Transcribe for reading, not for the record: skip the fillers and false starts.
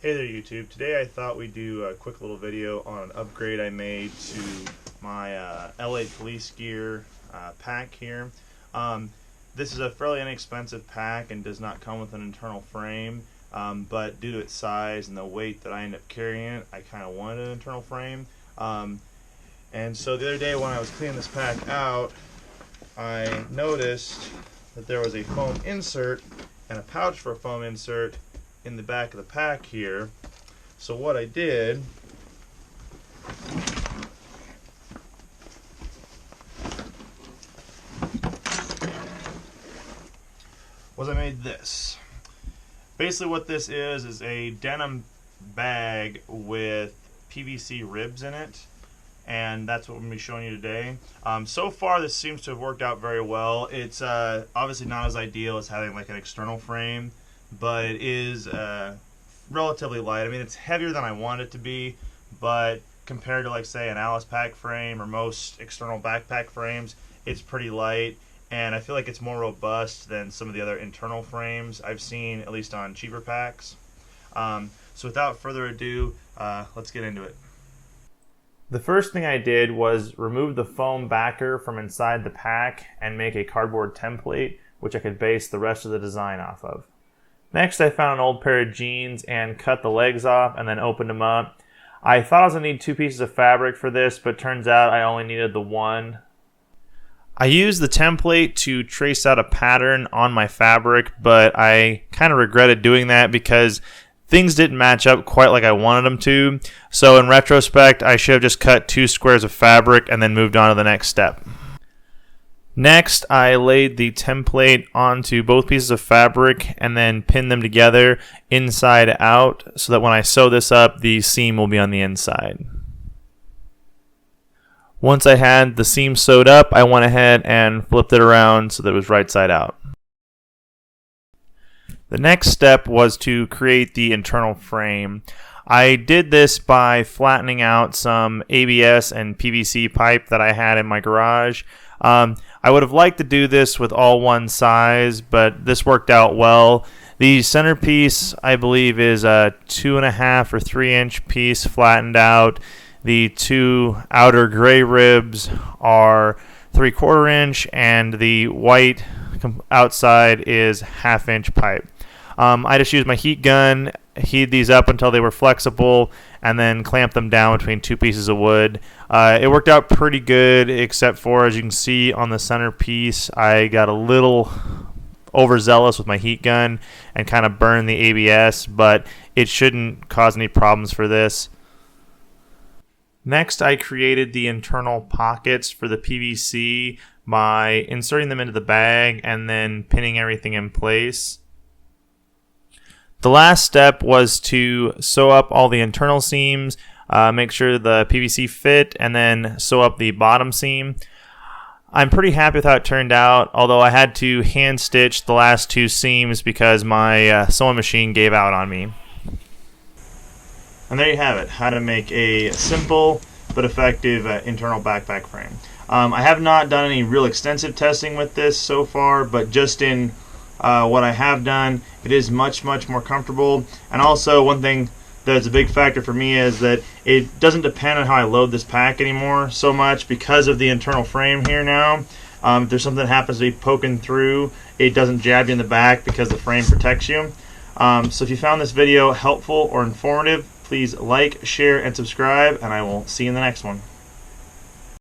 Hey there YouTube. Today I thought we'd do a quick little video on an upgrade I made to my LA police gear pack here. This is a fairly inexpensive pack and does not come with an internal frame, but due to its size and the weight that I end up carrying it, I kind of wanted an internal frame. And so the other day when I was cleaning this pack out, I noticed that there was a foam insert and a pouch for a foam insert in the back of the pack here. So what I did was I made this. Basically what this is a denim bag with PVC ribs in it, and that's what I'm going to be showing you today. So far this seems to have worked out very well. It's obviously not as ideal as having like an external frame, but it is relatively light. I mean, it's heavier than I want it to be, but compared to, like, say, an Alice pack frame or most external backpack frames, it's pretty light, and I feel like it's more robust than some of the other internal frames I've seen, at least on cheaper packs. So without further ado, let's get into it. The first thing I did was remove the foam backer from inside the pack and make a cardboard template, which I could base the rest of the design off of. Next, I found an old pair of jeans and cut the legs off and then opened them up. I thought I was going to need 2 pieces of fabric for this, but turns out I only needed the one. I used the template to trace out a pattern on my fabric, but I kind of regretted doing that because things didn't match up quite like I wanted them to. So in retrospect, I should have just cut 2 squares of fabric and then moved on to the next step. Next, I laid the template onto both pieces of fabric and then pinned them together inside out so that when I sew this up, the seam will be on the inside. Once I had the seam sewed up, I went ahead and flipped it around so that it was right side out. The next step was to create the internal frame. I did this by flattening out some ABS and PVC pipe that I had in my garage. I would have liked to do this with all one size, but this worked out well. The centerpiece, I believe, is a 2.5 or 3-inch piece flattened out. The 2 outer gray ribs are 3/4 inch, and the white outside is 1/2 inch pipe. I just used my heat gun, heated these up until they were flexible, and then clamped them down between 2 pieces of wood. It worked out pretty good, except for, as you can see on the centerpiece, I got a little overzealous with my heat gun and kind of burned the ABS, but it shouldn't cause any problems for this. Next, I created the internal pockets for the PVC by inserting them into the bag and then pinning everything in place. The last step was to sew up all the internal seams, make sure the PVC fit, and then sew up the bottom seam. I'm pretty happy with how it turned out, although I had to hand stitch the last 2 seams because my sewing machine gave out on me. And there you have it, how to make a simple but effective internal backpack frame. I have not done any real extensive testing with this so far, but just in what I have done, it is much more comfortable. And also, one thing that's a big factor for me is that it doesn't depend on how I load this pack anymore so much because of the internal frame here now. If there's something that happens to be poking through, it doesn't jab you in the back because the frame protects you. So if you found this video helpful or informative, please like, share, and subscribe, and I will see you in the next one.